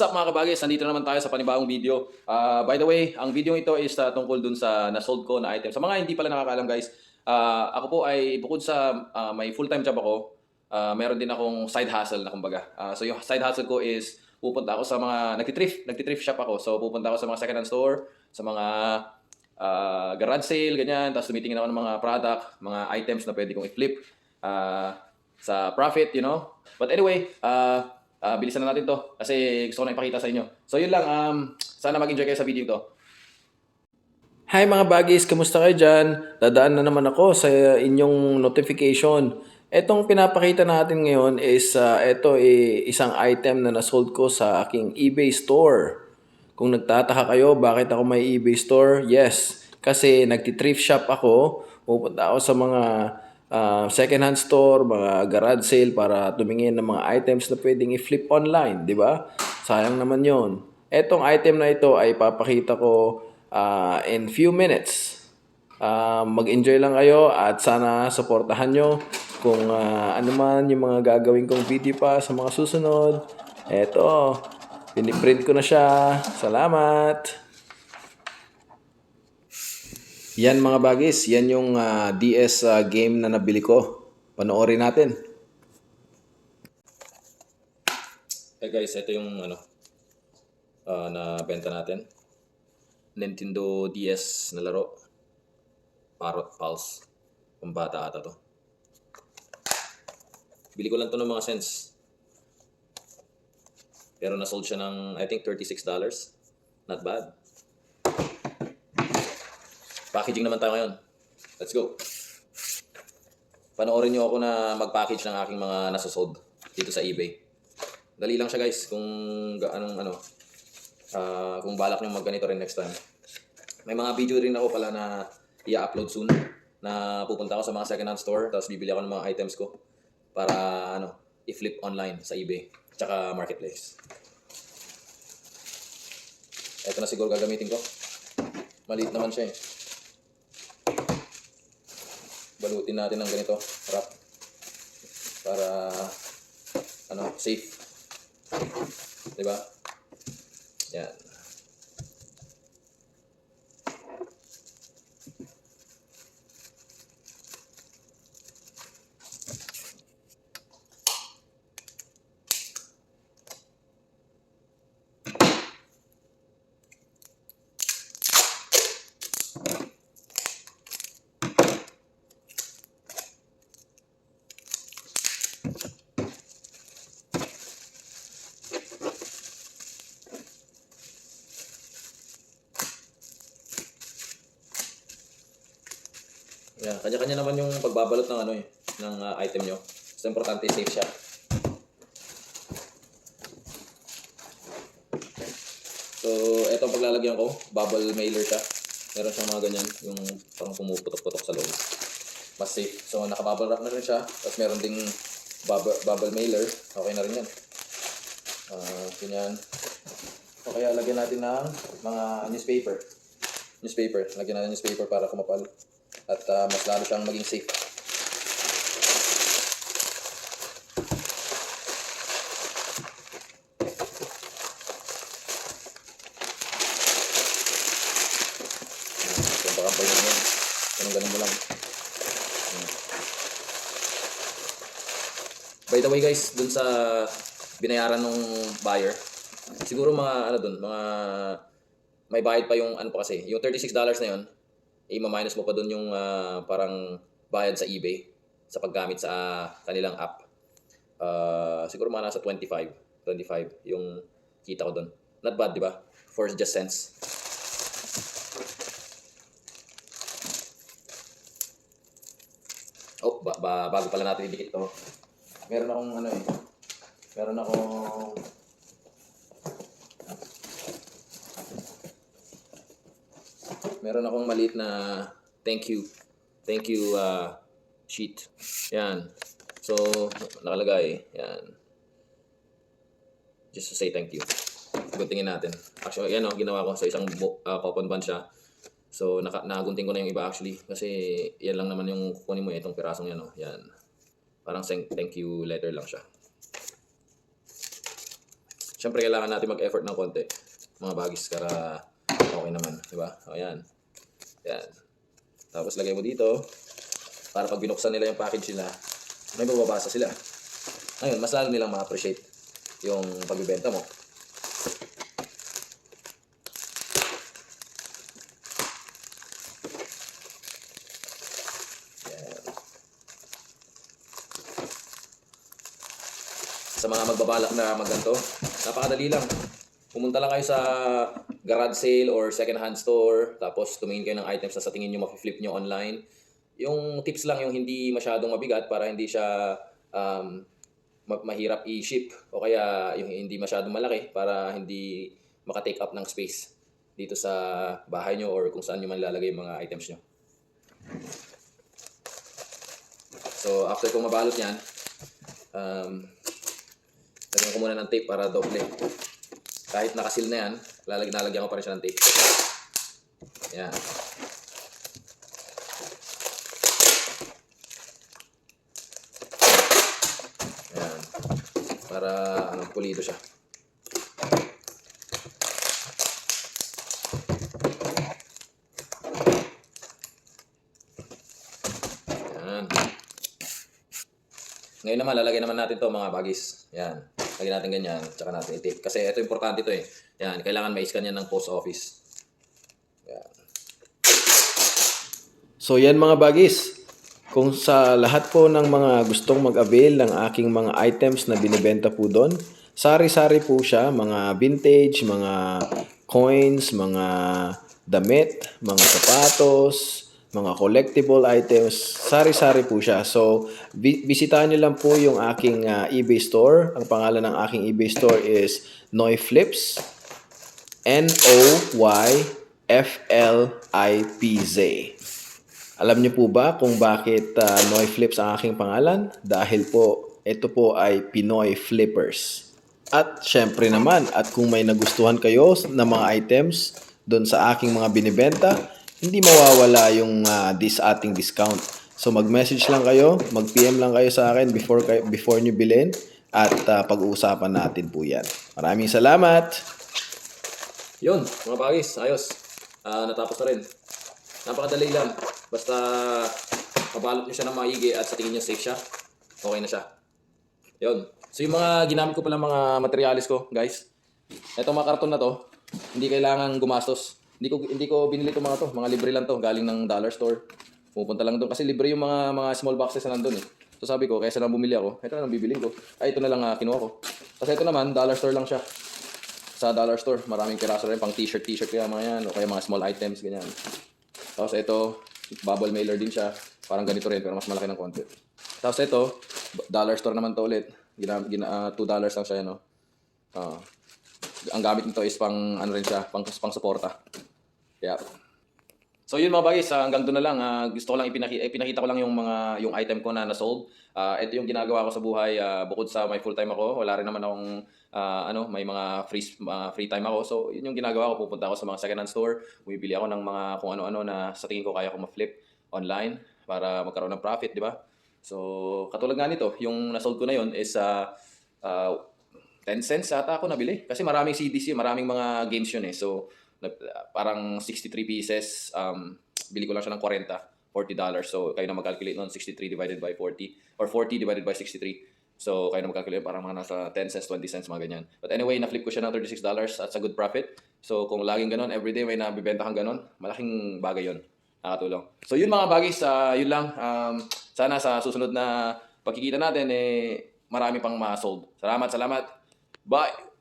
What's up mga kabagis? Nandito naman tayo sa panibagong video. By the way, ang video ito is tungkol dun sa nasold ko na item. Sa mga hindi pala nakakaalam guys, ako po ay bukod sa may full-time job ako, meron din akong side hustle na kumbaga. So yung side hustle ko is pupunta ako sa mga nagtithrift shop ako. So pupunta ako sa mga second-hand store, sa mga garage sale, ganyan. Tapos tumitingin ako ng mga product, mga items na pwede kong i-flip sa profit, you know. But anyway, bilisan na natin to kasi gusto ko na ipakita sa inyo. So yun lang, sana mag-enjoy kayo sa video to. Hi mga baggies, kamusta kayo dyan? Dadaan na naman ako sa inyong notification. Etong pinapakita natin ngayon is isang item na nasold ko sa aking eBay store. Kung nagtataka kayo bakit ako may eBay store, yes, kasi nagti-thrift shop ako. Pupunta ako sa mga second-hand store, mga garage sale para tumingin ng mga items na pwedeng i-flip online, di ba? Sayang naman yon. Etong item na ito ay papakita ko in few minutes. Mag-enjoy lang kayo at sana suportahan nyo kung ano man yung mga gagawin kong video pa sa mga susunod. Eto, piniprint ko na siya. Salamat! Yan mga bagis, yan yung DS game na nabili ko. Panoorin natin. Hey guys, ito yung na benta natin. Nintendo DS na laro. Parrot Pulse. Pambata ata to. Bili ko lang to ng mga cents. Pero nasold siya ng I think $36. Not bad. Packaging naman tayo ngayon. Let's go. Panoorin nyo ako na mag-package ng aking mga nasosold dito sa eBay. Dali lang siya guys kung kung balak nyo magganito rin next time. May mga video rin ako pala na i-upload soon na pupunta ako sa mga second-hand store tapos bibili ako ng mga items ko para i-flip online sa eBay tsaka marketplace. Ito na siguro gagamitin ko. Maliit naman siya eh. Balutin natin ng ganito, wrap para safe. 'Di ba? Yan. Yan, kanya-kanya naman yung pagbabalot ng ng item nyo. So importante safe siya. So eto ang paglalagyan ko, bubble mailer siya. Meron siyang mga ganyan, yung parang pumuputok-putok sa loob. Mas safe. So naka-bubble wrap na rin siya. Tapos meron ding bubble mailer. Okay na rin yan. Ganyan. O kaya lagyan natin ng mga newspaper. Lagyan natin ng newspaper para kumapal. At mas lalo siyang maging safe. Pakampay na yan. Ganun mo lang. By the way guys, dun sa binayaran ng buyer, siguro mga mga may bayad pa yung pa kasi, yung $36 na yun, i-minus mo pa dun yung parang bayad sa eBay sa paggamit sa kanilang app. Siguro mga nasa 25 yung kita ko dun. Not bad, di ba? For just cents. Oh, bago pala natin idikit to. Meron akong maliit na thank you sheet. Yan. So, nakalagay. Yan. Just to say thank you. Guntingin natin. Actually, yan ginawa ko sa isang coupon band siya. So, nagunting ko na yung iba actually. Kasi, yan lang naman yung kukunin mo itong pirasong yan. Yan. Parang thank you letter lang siya. syempre kailangan natin mag-effort ng konti, mga bagis, para okay naman, di ba? O yan. Yan. Tapos lagay mo dito, para pag binuksan nila yung package nila, may mababasa sila. Ngayon, mas lalo nilang ma-appreciate yung pagbibenta mo. Sa mga magbabalak na magganto, napakadali lang. Pumunta lang kayo sa garage sale or second hand store, tapos tumingin kayo ng items na sa tingin nyo mapi-flip nyo online. Yung tips lang yung hindi masyadong mabigat para hindi siya mahirap i-ship, o kaya yung hindi masyadong malaki para hindi maka-take up ng space dito sa bahay nyo or kung saan nyo man lalagay yung mga items nyo. So after kong mabalot yan, lagyan ko muna ng tape para doble. Kahit nakasil na yan, lalagyan ko pa rin siya ng tape. Yan. Yan. Para pulido siya. Yan. Ngayon naman, lalagyan naman natin to mga bagis. Yan. Lagyan natin ganyan, tsaka natin i-tape. Kasi ito importante to eh. Yan, kailangan ma-scan yan ng post office. Yan. So yan mga bagis. Kung sa lahat po ng mga gustong mag-avail ng aking mga items na binibenta po doon, sari-sari po siya, mga vintage, mga coins, mga damit, mga sapatos, mga collectible items, sari-sari po siya. So, bisitahan nyo lang po yung aking eBay store. Ang pangalan ng aking eBay store is Noy Flips. NOYFLIPZ. Alam niyo po ba kung bakit Noy Flips ang aking pangalan? Dahil po, ito po ay Pinoy Flippers. At syempre naman, at kung may nagustuhan kayo na mga items doon sa aking mga binibenta, hindi mawawala yung ating discount. So mag-message lang kayo, mag-PM lang kayo sa akin before nyo bilhin at pag-uusapan natin po yan. Maraming salamat! Yun, mga bagis, ayos. Natapos na rin. Napakadali lang. Basta mabalot nyo siya ng maigi at sa tingin nyo safe siya, okay na siya. Yun. So yung mga ginamit ko pala mga materialis ko, guys. Itong mga karton na to, hindi kailangan gumastos. Hindi ko binili itong mga to. Mga libre lang to. Galing ng dollar store. Pupunta lang doon. Kasi libre yung mga small boxes na nandun eh. So sabi ko, kaysa lang bumili ako, ito na lang bibiling ko. Ay, ito na lang kinuha ko. Kasi ito naman, dollar store lang siya. Sa dollar store, maraming piraso rin. Pang t-shirt kaya mga yan. O kaya mga small items, ganyan. Tapos ito, bubble mailer din siya. Parang ganito rin, pero mas malaki ng konti. Tapos ito, dollar store naman to ulit. $2 lang siya, no? Ang gamit nito is pang ano rin siya, pang suporta. Yeah. So yun mga bagis, hanggang doon na lang. Gusto ko lang ipinakita ko lang yung item ko na na-sold. Ito yung ginagawa ko sa buhay, bukod sa may full-time ako, wala rin naman akong may mga free time ako. So yun yung ginagawa ko, pupunta ako sa mga second-hand store, bumibili ako ng mga kung ano-ano na sa tingin ko kaya ko ma-flip online para magkaroon ng profit, di ba? So katulad nga nito, yung na-sold ko na yun is 10 cents ata ako nabili. Kasi maraming CDs yun, maraming mga games yun eh. So parang 63 pieces, bili ko lang siya ng $40. So kayo na mag-calculate nun, 63 divided by 40 or 40 divided by 63. So kayo na mag-calculate, parang mga nasa 10 cents, 20 cents, mga ganyan. But anyway, na-flip ko siya ng $36. That's a good profit. So kung laging ganun, everyday may nabibenta kang ganun, malaking bagay yun. Nakatulong. So yun mga bagay, yun lang. Sana sa susunod na pagkikita natin, marami pang ma-sold. Salamat. Bye!